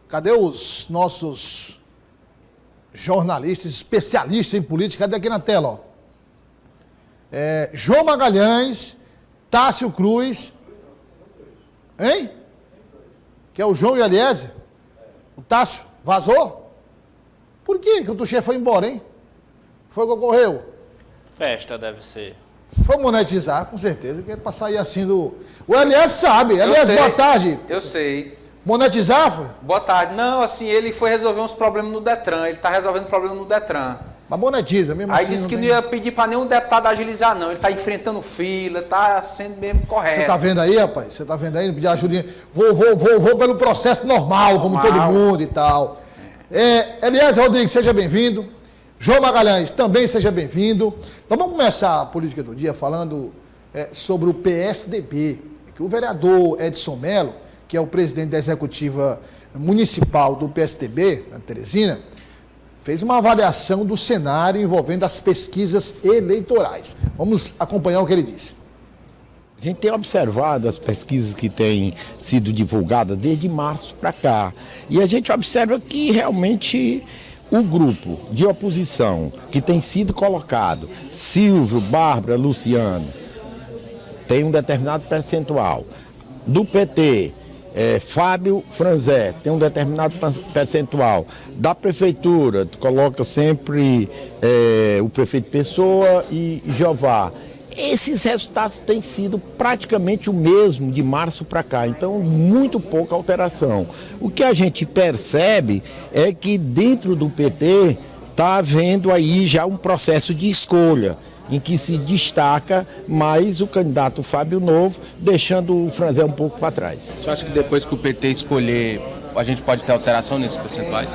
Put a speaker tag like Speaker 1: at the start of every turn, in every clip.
Speaker 1: Cadê os nossos jornalistas, especialistas em política? Cadê aqui na tela, ó? João Magalhães, Tássio Cruz, hein? Que é o João e o Eliezer? O Tássio vazou? Por que o Tuxê foi embora, hein? Foi o que ocorreu?
Speaker 2: Festa deve ser.
Speaker 1: Foi monetizar, com certeza, que é pra sair assim do... O Eliezer sabe. Eliezer, boa tarde.
Speaker 3: Eu sei.
Speaker 1: Monetizar, foi?
Speaker 3: Boa tarde. Não, assim, ele foi resolver uns problemas no Detran. Ele está resolvendo problema no Detran.
Speaker 1: Mas monetiza mesmo
Speaker 3: Aí
Speaker 1: assim.
Speaker 3: disse que não ia pedir para nenhum deputado agilizar, não. Ele está enfrentando fila, está sendo mesmo correto.
Speaker 1: Você está vendo aí, rapaz? Você está vendo aí? Pedir ajudinha. Vou pelo processo normal, como todo mundo e tal. Eliezer Rodrigues, seja bem-vindo. João Magalhães, também seja bem-vindo. Então vamos começar a política do dia falando sobre o PSDB. Que o vereador Edson Mello, que é o presidente da executiva municipal do PSDB, na Teresina, fez uma avaliação do cenário envolvendo as pesquisas eleitorais. Vamos acompanhar o que ele disse.
Speaker 4: A gente tem observado as pesquisas que têm sido divulgadas desde março para cá. E a gente observa que realmente o grupo de oposição que tem sido colocado, Silvio, Bárbara, Luciano, tem um determinado percentual. Do PT, Fábio Franzé, tem um determinado percentual. Da prefeitura, coloca sempre o prefeito Pessoa e Jeová. Esses resultados têm sido praticamente o mesmo de março para cá, então muito pouca alteração. O que a gente percebe é que dentro do PT está havendo aí já um processo de escolha, em que se destaca mais o candidato Fábio Novo, deixando o Franzé um pouco para trás.
Speaker 5: Você acha que depois que o PT escolher, a gente pode ter alteração nesses percentuais?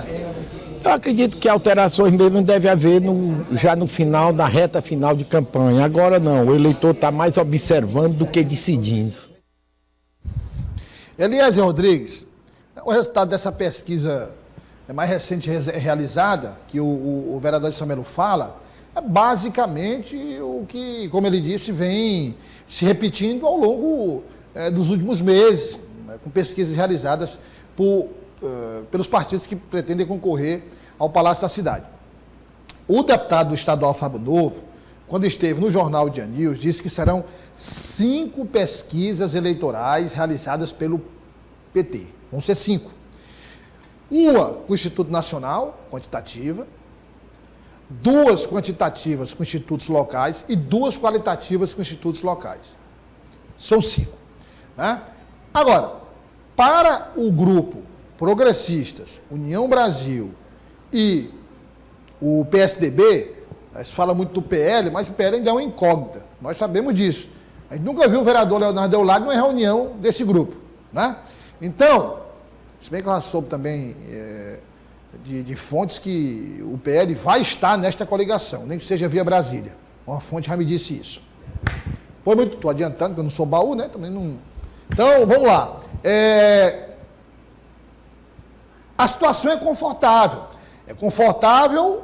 Speaker 4: Eu acredito que alterações mesmo deve haver já no final, na reta final de campanha. Agora não, o eleitor está mais observando do que decidindo.
Speaker 1: Eliezer Rodrigues, o resultado dessa pesquisa mais recente realizada, que o vereador Edson Mello fala, é basicamente o que, como ele disse, vem se repetindo ao longo dos últimos meses, com pesquisas realizadas pelos partidos que pretendem concorrer ao Palácio da Cidade. O deputado estadual Fábio Novo, quando esteve no jornal Dia News, disse que serão 5 pesquisas eleitorais realizadas pelo PT. Vão ser 5. Uma com o Instituto Nacional, quantitativa, 2 quantitativas com institutos locais e 2 qualitativas com institutos locais. São 5. Né? Agora, para o grupo Progressistas, União Brasil e o PSDB, se fala muito do PL, mas o PL ainda é uma incógnita. Nós sabemos disso. A gente nunca viu o vereador Leonardo Deolado numa reunião desse grupo. Né? Então, se bem que eu já soube também de fontes que o PL vai estar nesta coligação, nem que seja via Brasília. Uma fonte já me disse isso. Pô, estou adiantando, porque eu não sou baú, né? Também não... Então, vamos lá. A situação é confortável. É confortável,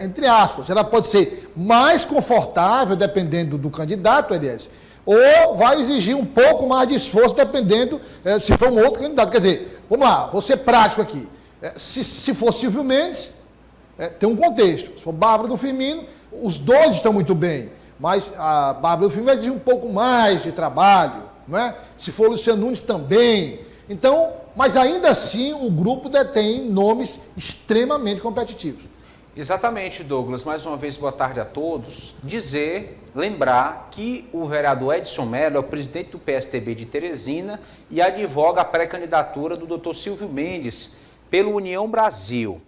Speaker 1: entre aspas. Ela pode ser mais confortável, dependendo do candidato, aliás, ou vai exigir um pouco mais de esforço, dependendo se for um outro candidato. Quer dizer, vamos lá, vou ser prático aqui. Se for Silvio Mendes, tem um contexto. Se for Bárbara do Firmino, os dois estão muito bem, mas a Bárbara do Firmino vai exigir um pouco mais de trabalho, não é? Se for Luciano Nunes também. Então, mas ainda assim o grupo detém nomes extremamente competitivos.
Speaker 3: Exatamente, Douglas. Mais uma vez, boa tarde a todos. Lembrar que o vereador Edson Mello é o presidente do PSDB de Teresina e advoga a pré-candidatura do Dr. Silvio Mendes pelo União Brasil.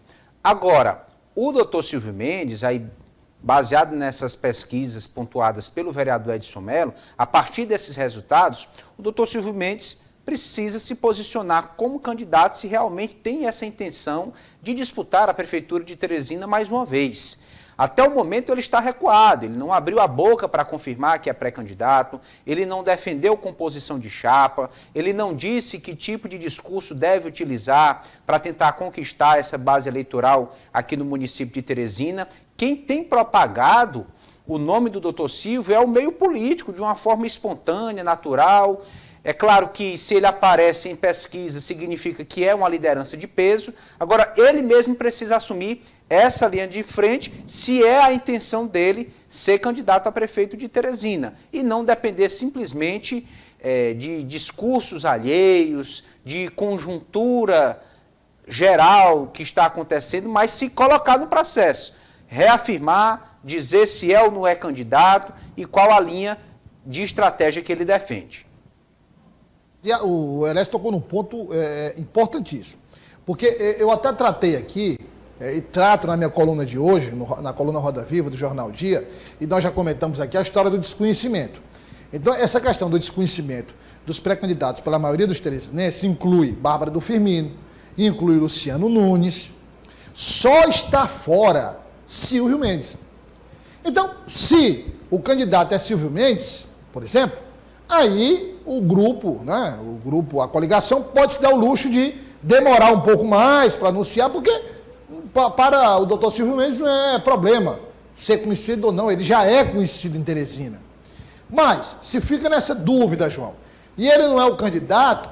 Speaker 3: Agora, o Dr. Silvio Mendes, aí, baseado nessas pesquisas pontuadas pelo vereador Edson Mello, a partir desses resultados, o Dr. Silvio Mendes precisa se posicionar como candidato se realmente tem essa intenção de disputar a prefeitura de Teresina mais uma vez. Até o momento ele está recuado, ele não abriu a boca para confirmar que é pré-candidato, ele não defendeu composição de chapa, ele não disse que tipo de discurso deve utilizar para tentar conquistar essa base eleitoral aqui no município de Teresina. Quem tem propagado o nome do Dr. Silvio é o meio político, de uma forma espontânea, natural. É claro que se ele aparece em pesquisa, significa que é uma liderança de peso. Agora, ele mesmo precisa assumir essa linha de frente, se é a intenção dele ser candidato a prefeito de Teresina, e não depender simplesmente de discursos alheios, de conjuntura geral que está acontecendo, mas se colocar no processo, reafirmar, dizer se é ou não é candidato e qual a linha de estratégia que ele defende.
Speaker 1: O Elésio tocou num ponto importantíssimo, porque eu até tratei aqui, e trato na minha coluna de hoje, na coluna Roda Viva do Jornal Dia, e nós já comentamos aqui a história do desconhecimento. Então, essa questão do desconhecimento dos pré-candidatos pela maioria dos teresinenses inclui Bárbara do Firmino, inclui Luciano Nunes, só está fora Silvio Mendes. Então, se o candidato é Silvio Mendes, por exemplo, aí o grupo, a coligação pode se dar o luxo de demorar um pouco mais para anunciar, porque para o doutor Silvio Mendes não é problema ser conhecido ou não, ele já é conhecido em Teresina. Mas, se fica nessa dúvida, João, e ele não é o candidato,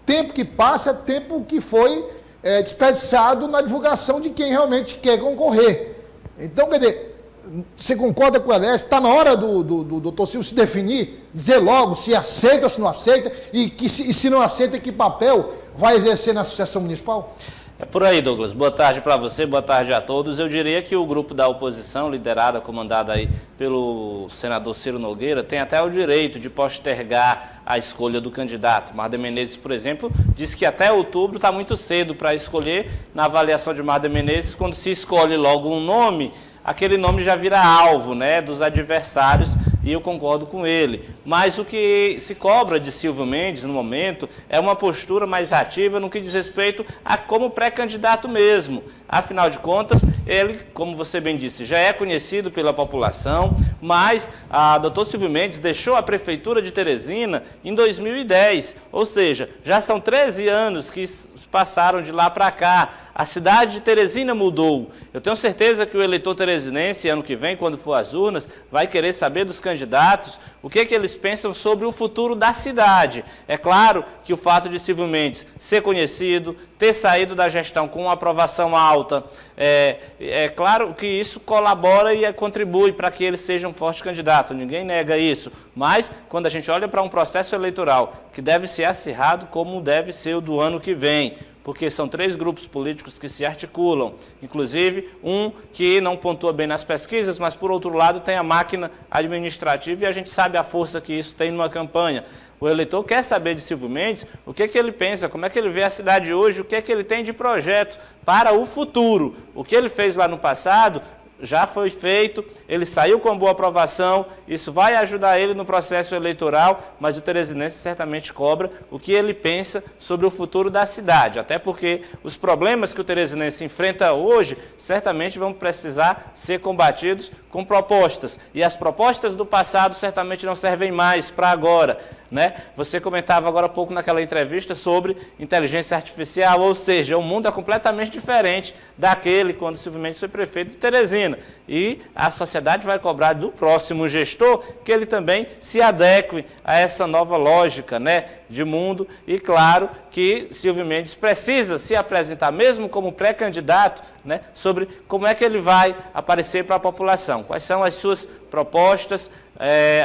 Speaker 1: tempo que passa é tempo que foi desperdiçado na divulgação de quem realmente quer concorrer. Então, quer dizer, você concorda com o Elésio? Está na hora do doutor Silvio se definir, dizer logo se aceita ou se não aceita, e se não aceita, que papel vai exercer na Associação Municipal?
Speaker 2: É por aí, Douglas. Boa tarde para você, boa tarde a todos. Eu diria que o grupo da oposição, liderada, comandada aí pelo senador Ciro Nogueira, tem até o direito de postergar a escolha do candidato. Marder Menezes, por exemplo, disse que até outubro está muito cedo para escolher. Na avaliação de Marder Menezes, quando se escolhe logo um nome, aquele nome já vira alvo, dos adversários, e eu concordo com ele. Mas o que se cobra de Silvio Mendes, no momento, é uma postura mais ativa no que diz respeito a como pré-candidato mesmo. Afinal de contas, ele, como você bem disse, já é conhecido pela população, mas a doutor Silvio Mendes deixou a Prefeitura de Teresina em 2010, ou seja, já são 13 anos que passaram de lá para cá. A cidade de Teresina mudou. Eu tenho certeza que o eleitor teresinense, ano que vem, quando for às urnas, vai querer saber dos candidatos o que eles pensam sobre o futuro da cidade. É claro que o fato de Silvio Mendes ser conhecido, ter saído da gestão com uma aprovação alta, é claro que isso colabora e contribui para que ele seja um forte candidato. Ninguém nega isso. Mas, quando a gente olha para um processo eleitoral que deve ser acirrado como deve ser o do ano que vem, porque são 3 grupos políticos que se articulam, inclusive um que não pontua bem nas pesquisas, mas por outro lado tem a máquina administrativa e a gente sabe a força que isso tem numa campanha. O eleitor quer saber de Silvio Mendes o que ele pensa, como é que ele vê a cidade hoje, o que ele tem de projeto para o futuro. O que ele fez lá no passado já foi feito, ele saiu com boa aprovação, isso vai ajudar ele no processo eleitoral, mas o teresinense certamente cobra o que ele pensa sobre o futuro da cidade, até porque os problemas que o teresinense enfrenta hoje certamente vão precisar ser combatidos com propostas, e as propostas do passado certamente não servem mais para agora. Você comentava agora há pouco naquela entrevista sobre inteligência artificial, ou seja, o mundo é completamente diferente daquele quando Silvio Mendes foi prefeito de Teresina. E a sociedade vai cobrar do próximo gestor que ele também se adeque a essa nova lógica de mundo. E claro que Silvio Mendes precisa se apresentar, mesmo como pré-candidato, sobre como é que ele vai aparecer para a população, quais são as suas propostas.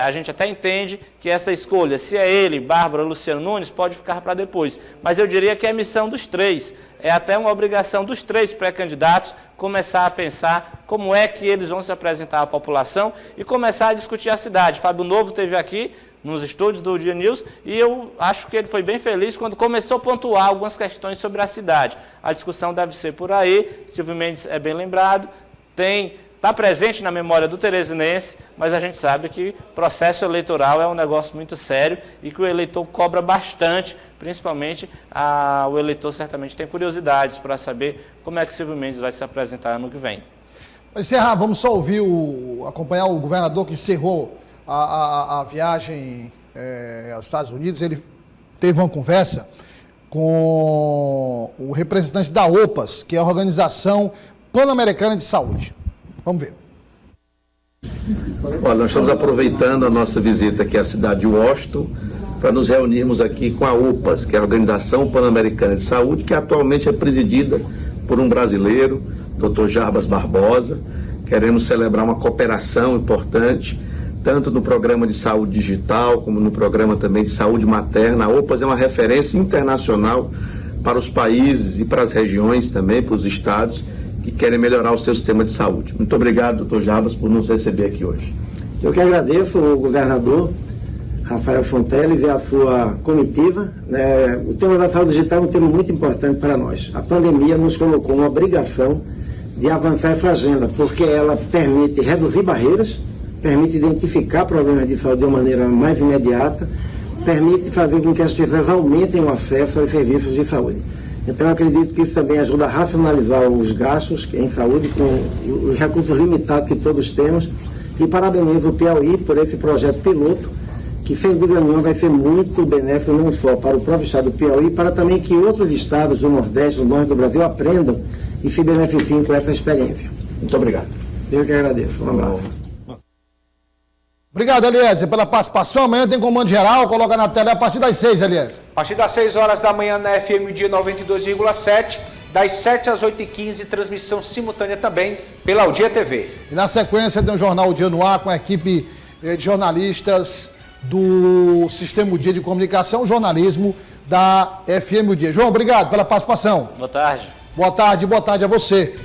Speaker 2: A gente até entende que essa escolha, se é ele, Bárbara, Luciano Nunes, pode ficar para depois. Mas eu diria que é missão dos 3. É até uma obrigação dos 3 pré-candidatos começar a pensar como é que eles vão se apresentar à população e começar a discutir a cidade. Fábio Novo esteve aqui nos estúdios do Dia News e eu acho que ele foi bem feliz quando começou a pontuar algumas questões sobre a cidade. A discussão deve ser por aí. Silvio Mendes é bem lembrado, está presente na memória do teresinense, mas a gente sabe que processo eleitoral é um negócio muito sério e que o eleitor cobra bastante, principalmente o eleitor certamente tem curiosidades para saber como é que Silvio Mendes vai se apresentar ano que vem.
Speaker 1: Para encerrar, vamos só acompanhar o governador que encerrou a viagem aos Estados Unidos. Ele teve uma conversa com o representante da OPAS, que é a Organização Pan-Americana de Saúde. Vamos ver.
Speaker 6: Olha, nós estamos aproveitando a nossa visita aqui à cidade de Washington para nos reunirmos aqui com a OPAS, que é a Organização Pan-Americana de Saúde, que atualmente é presidida por um brasileiro, Dr. Jarbas Barbosa. Queremos celebrar uma cooperação importante, tanto no programa de saúde digital, como no programa também de saúde materna. A OPAS é uma referência internacional para os países e para as regiões também, para os estados que querem melhorar o seu sistema de saúde. Muito obrigado, doutor Jarbas, por nos receber aqui hoje.
Speaker 7: Eu que agradeço ao governador Rafael Fonteles e a sua comitiva. O tema da saúde digital é um tema muito importante para nós. A pandemia nos colocou uma obrigação de avançar essa agenda, porque ela permite reduzir barreiras, permite identificar problemas de saúde de uma maneira mais imediata, permite fazer com que as pessoas aumentem o acesso aos serviços de saúde. Então, eu acredito que isso também ajuda a racionalizar os gastos em saúde com os recursos limitados que todos temos. E parabenizo o Piauí por esse projeto piloto, que sem dúvida nenhuma vai ser muito benéfico não só para o próprio estado do Piauí, para também que outros estados do Nordeste, do Norte do Brasil aprendam e se beneficiem com essa experiência.
Speaker 6: Muito obrigado.
Speaker 7: Eu que agradeço. Um abraço.
Speaker 1: Obrigado, Eliezer, pela participação. Amanhã tem comando geral, coloca na tela a partir das 6, Eliezer.
Speaker 3: A partir das 6 horas da manhã na FM dia 92,7, das 7 às 8h15, transmissão simultânea também pela O Dia TV.
Speaker 1: E na sequência tem o Jornal O Dia no Ar com a equipe de jornalistas do Sistema O Dia de Comunicação, jornalismo da FM O Dia. João, obrigado pela participação.
Speaker 2: Boa tarde.
Speaker 1: Boa tarde a você.